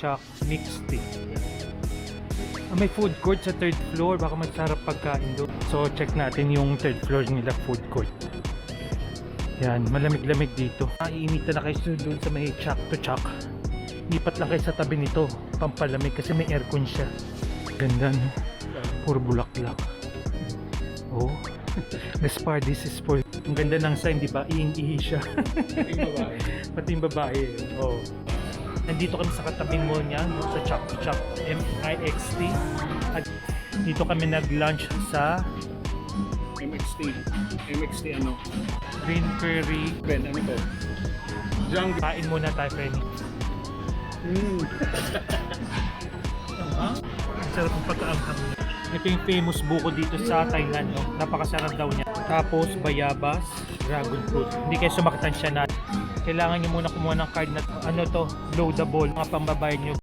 Chak mixed tea. May food court sa third floor, baka masarap pagkain doon. So check natin yung third floor nila food court. Yan, malamig-lamig dito. Iinitan na kayo doon sa may Chak to Chak. Lipat lang kayo sa tabi nito, pampalamig kasi may aircon siya. Ganda no? Puro bulaklak. Oh, this part, this is for... Ang ganda ng sign, di ba? Iing-ihi siya. Pati yung babae. Pati yung babae. Oh. Nandito kami sa katabing mall niya, sa Chak to Chak MIXT. At dito kami nag-lunch sa MXT ano? Green Curry. Ben, ano to? Jungle. Kain muna tayo, Frenny. Ang sarap ng pagkaanghang. Ito yung famous buko dito sa Thailand, no? Napakasarap daw niya. Tapos bayabas, dragon fruit. Hindi kayo sumaktan siya na. Kailangan niyo muna kumuha ng card na ano to, loadable, mga pambabayad niyo.